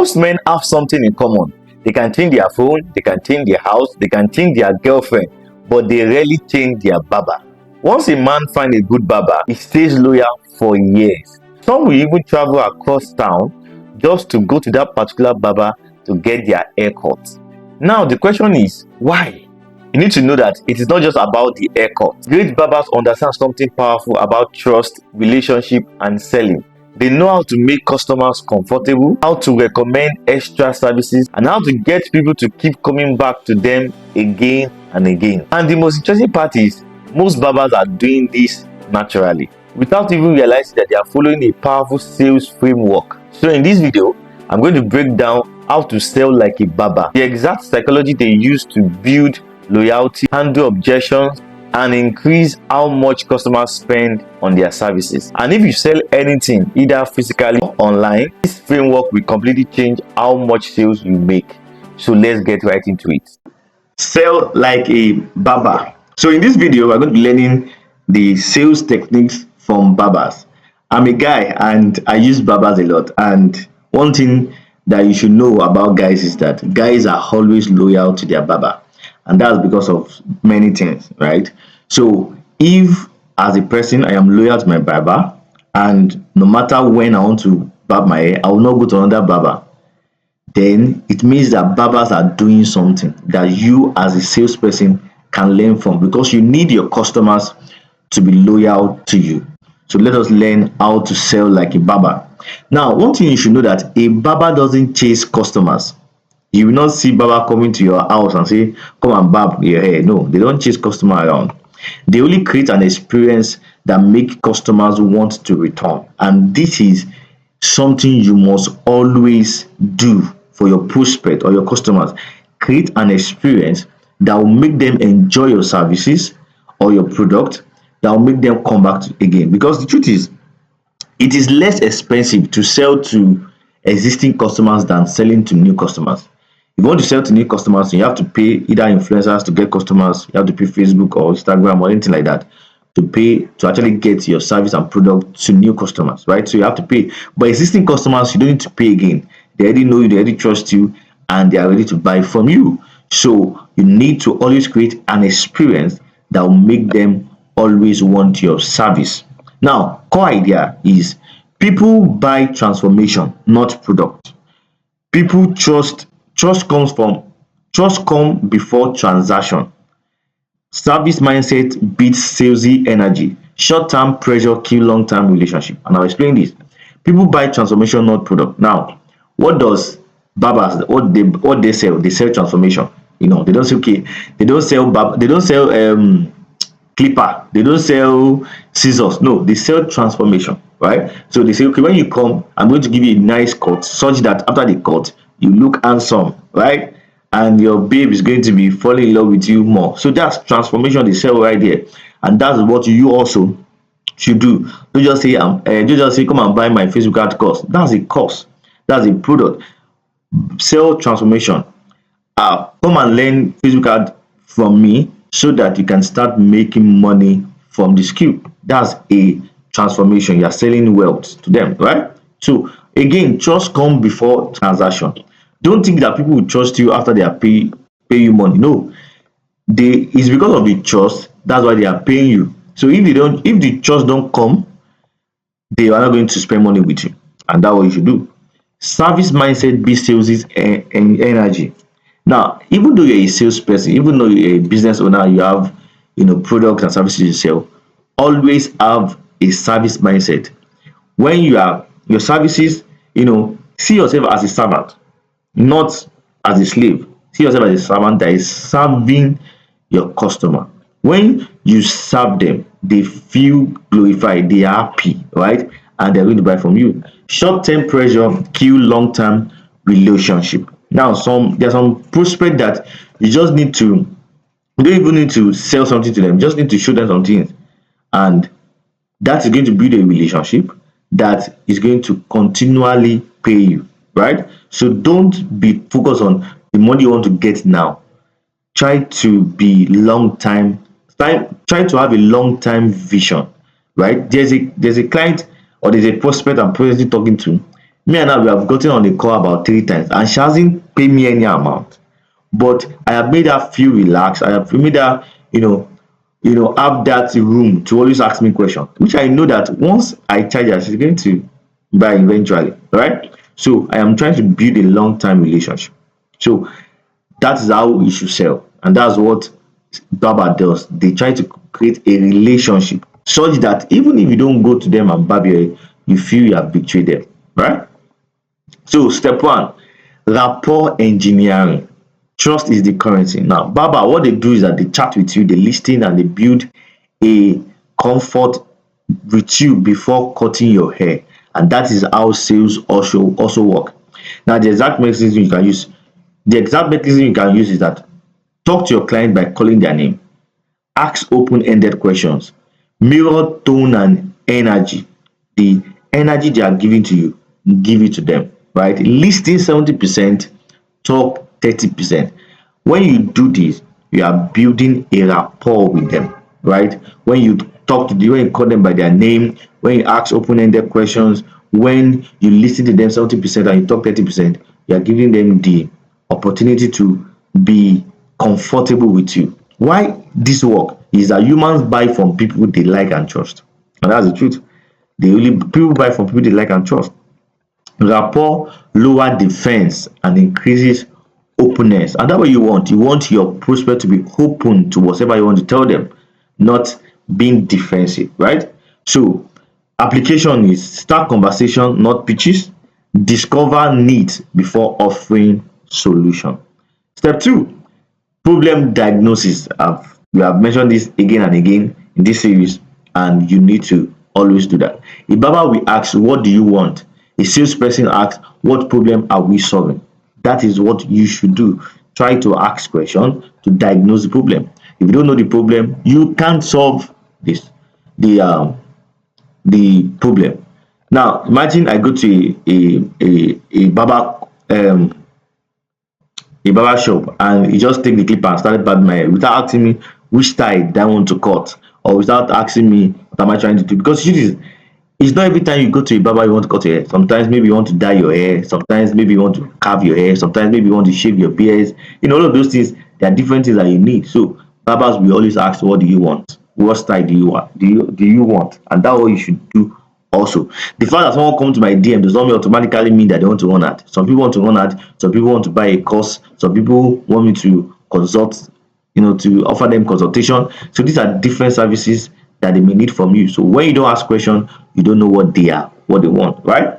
Most men have something in common. They can change their phone, they can change their house, they can change their girlfriend, but they rarely change their barber. Once a man finds a good barber, he stays loyal for years. Some will even travel across town just to go to that particular barber to get their haircut. Now the question is, why? You need to know that it is not just about the haircut. Great barbers understand something powerful about trust, relationship, and selling. They know how to make customers comfortable, how to recommend extra services, and how to get people to keep coming back to them again and again. And the most interesting part is, most barbers are doing this naturally, without even realizing that they are following a powerful sales framework. So in this video, I'm going to break down how to sell like a barber, the exact psychology they use to build loyalty, handle objections, and increase how much customers spend on their services. And if you sell anything, either physically or online, this framework will completely change how much sales you make. So let's get right into it. Sell like a barber. So in this video, we're going to be learning the sales techniques from barbers. I'm a guy and I use barbers a lot. And one thing that you should know about guys is that guys are always loyal to their barber. And that's because of many things, right? So if as a person I am loyal to my barber, and no matter when I want to barb my hair, I will not go to another barber, then it means that barbers are doing something that you as a salesperson can learn from, because you need your customers to be loyal to you. So let us learn how to sell like a barber. Now, one thing you should know, that a barber doesn't chase customers. You will not see barber coming to your house and say, come and barb your hair. No, they don't chase customer around. They only create an experience that make customers want to return. And this is something you must always do for your prospect or your customers. Create an experience that will make them enjoy your services or your product, that will make them come back again. Because the truth is, it is less expensive to sell to existing customers than selling to new customers. If you want to sell to new customers, you have to pay either influencers to get customers, you have to pay Facebook or Instagram or anything like that to pay to actually get your service and product to new customers, right? So you have to pay. But existing customers, you don't need to pay again. They already know you, they already trust you, and they are ready to buy from you. So you need to always create an experience that will make them always want your service. Now, core idea is people buy transformation, not product. People trust come before transaction. Service mindset beats salesy energy. Short-term pressure kill long-term relationship. And I'll explain this. People buy transformation, not product. Now, what does barbers, what they sell? They sell transformation. You know, they don't say, okay, they don't sell clipper, they don't sell scissors. No, they sell transformation, right? So they say, okay, when you come, I'm going to give you a nice cut, such that after the cut you look handsome, right? And your babe is going to be falling in love with you more. So that's transformation they sell right there. And that's what you also should do. Don't just say come and buy my Facebook ad course. That's a course, that's a product. Sell transformation. Come and learn Facebook ad from me so that you can start making money from the skill. That's a transformation. You're selling wealth to them, right? So again, trust comes before transaction. Don't think that people will trust you after they are pay you money. No, it's because of the trust. That's why they are paying you. So if the trust don't come, they are not going to spend money with you, and that's what you should do. Service mindset beats sales energy. Now, even though you're a salesperson, even though you're a business owner, you have products and services you sell, always have a service mindset. When you are your services, see yourself as a servant, not as a slave. See yourself as a servant that is serving your customer. When you serve them, they feel glorified, they are happy, right? And they're going to buy from you. Short-term pressure kill long-term relationship. Now, there's some prospect that you don't even need to sell something to them, you just need to show them something, and that is going to build a relationship that is going to continually pay you, right? So don't be focused on the money you want to get now. Try to be try to have a long-time vision, right? There's a client or there's a prospect I'm presently talking to. Me and her, we have gotten on the call about 3 times, and she hasn't paid me any amount. But I have made her feel relaxed. I have made her, have that room to always ask me questions, which I know that once I charge her, she's going to buy eventually, right? So I am trying to build a long-term relationship. So that is how we should sell, and that's what Barber does. They try to create a relationship such that even if you don't go to them and barb your hair, you feel you have betrayed them, right? So step one, rapport engineering. Trust is the currency. Now, Baba, what they do is that they chat with you, they listen, and they build a comfort with you before cutting your hair. And that is how sales also work. Now, the exact mechanism you can use is that talk to your client by calling their name, ask open-ended questions, mirror tone and energy. The energy they are giving to you, give it to them, right? Listing 70%, talk 30%. When you do this, you are building a rapport with them, right? When you when you call them by their name, when you ask open-ended questions, when you listen to them 70% and you talk 30%, you are giving them the opportunity to be comfortable with you. Why this work is that humans buy from people they like and trust, and that's the truth. People buy from people they like and trust. Rapport lower defense and increases openness, and that's what you want. You want your prospect to be open to whatever you want to tell them, not being defensive, right? So application is start conversation, not pitches. Discover needs before offering solution. Step two, problem diagnosis. We have mentioned this again and again in this series, and you need to always do that. A barber will ask, what do you want? A salesperson asks, what problem are we solving? That is what you should do. Try to ask questions to diagnose the problem. If you don't know the problem, you can't solve this the the problem. Now imagine I go to a barber shop, and he just take the clipper and started barbing my hair without asking me which style did I want to cut, or without asking me what am I trying to do. Because it's not every time you go to a barber you want to cut your hair. Sometimes maybe you want to dye your hair, sometimes maybe you want to carve your hair, sometimes maybe you want to shave your beard. All of those things, there are different things that you need. So barbers will always ask, what do you want? What style do you want? Do you want? And that's what you should do also. The fact that someone come to my DM does not automatically mean that they want to run ad. Some people want to run ad, some people want to buy a course, some people want me to consult, to offer them consultation. So these are different services that they may need from you. So when you don't ask questions, you don't know what they want, right?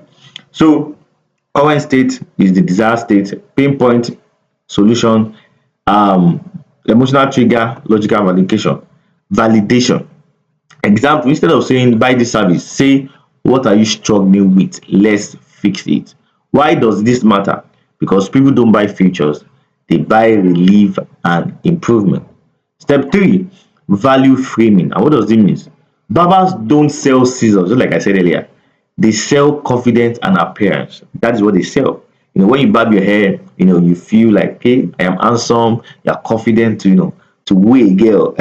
So current state is the desired state, pinpoint solution, emotional trigger, logical validation. Example, instead of saying buy this service, say what are you struggling with? Let's fix it. Why does this matter? Because people don't buy features, they buy relief and improvement. Step three, value framing. And what does this mean? Barbers don't sell scissors, just like I said earlier. They sell confidence and appearance. That is what they sell. When you barb your hair, you feel like, hey, I am handsome, you're confident to woo a girl.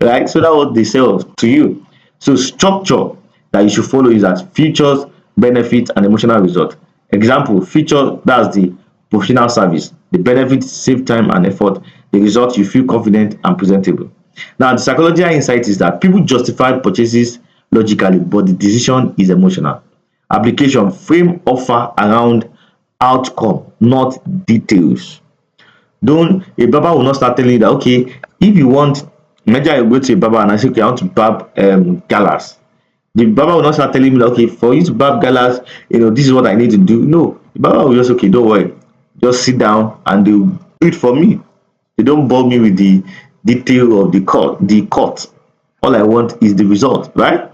Right? So that's what they sell to you. So structure that you should follow is that features, benefits, and emotional result. Example, feature, that's the professional service. The benefits save time and effort. The result, you feel confident and presentable. Now, the psychological insight is that people justify purchases logically, but the decision is emotional. Application, frame offer around outcome, not details. Don't A barber will not start telling you that, okay, if you want, imagine I go to a barber and I say, okay, I want to barb galas. The barber will not start telling me that, okay, for you to barb galas, this is what I need to do. No, the barber will just, okay, don't worry, just sit down and they'll do it for me. They don't bore me with the detail of the cut. All I want is the result, right?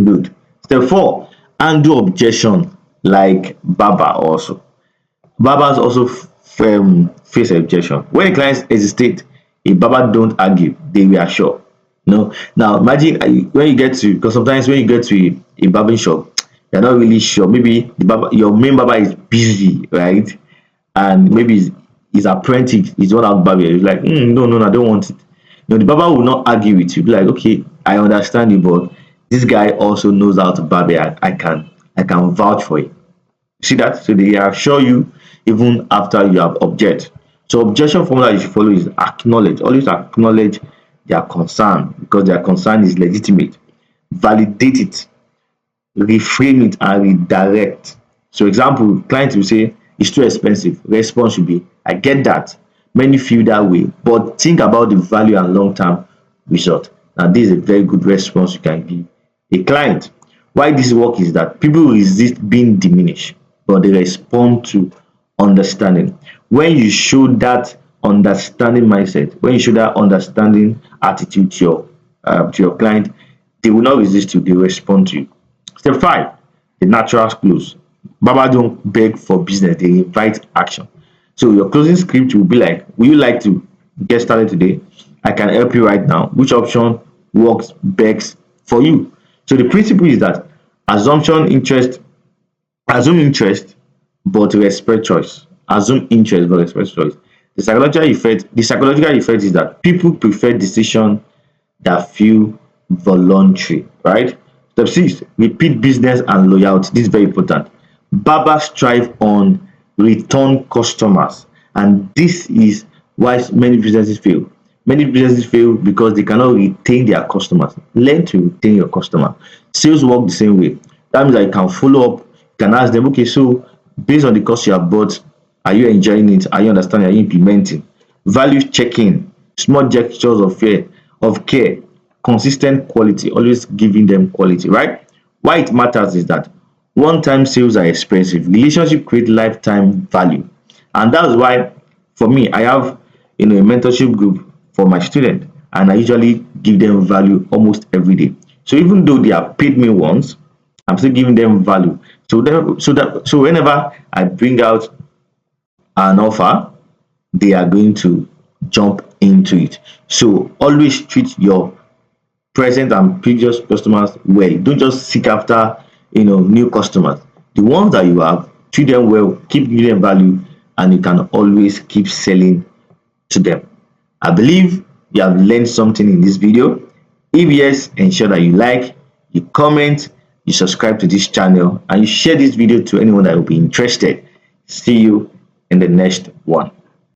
Good. Step four, handle objection like barber also. Barbers also face objection. When a client hesitate, a barber don't argue, they reassure. No. Now imagine when you get to, because sometimes when you get to a barbering shop, you're not really sure. Maybe your main barber is busy, right? And maybe his apprentice is one out barber. He's like, no, no, no, I don't want it. The barber will not argue with you. Be like, okay, I understand you, but this guy also knows how to barber. I can vouch for it. See that? So they assure you even after you have object. So objection formula you should follow is acknowledge. Always acknowledge their concern because their concern is legitimate. Validate it, reframe it, and redirect. So example, client will say it's too expensive. Response should be, I get that. Many feel that way, but think about the value and long-term result. Now, this is a very good response you can give a client. Why this work is that people resist being diminished, but they respond to understanding. When you show that understanding mindset, when you show that understanding attitude to your client, they will not resist you, they will respond to you. Step 5, the natural close. Baba don't beg for business, they invite action. So your closing script will be like, would you like to get started today? I can help you right now. Which option works best for you? So the principle is that assumption interest, assume interest, but respect choice. Assume interest but respect choice. The psychological effect is that people prefer decision that feel voluntary, right? Step 6, repeat business and loyalty. This is very important. Barbers strive on return customers, and this is why many businesses fail. Many businesses fail because they cannot retain their customers. Learn to retain your customer. Sales work the same way. That means that you can follow up, you can ask them, okay, so based on the course you have bought, are you enjoying it? Are you understanding? Are you implementing? Value checking, small gestures of care, consistent quality, always giving them quality, right? Why it matters is that one-time sales are expensive. Relationship create lifetime value, and that's why for me, I have a mentorship group for my student, and I usually give them value almost every day. So even though they have paid me once, I'm still giving them value. So whenever I bring out an offer, they are going to jump into it. So always treat your present and previous customers well. Don't just seek after new customers. The ones that you have, treat them well, keep giving them value, and you can always keep selling to them. I believe you have learned something in this video. If yes, ensure that you like, you comment, you subscribe to this channel, and you share this video to anyone that will be interested. See you in the next one.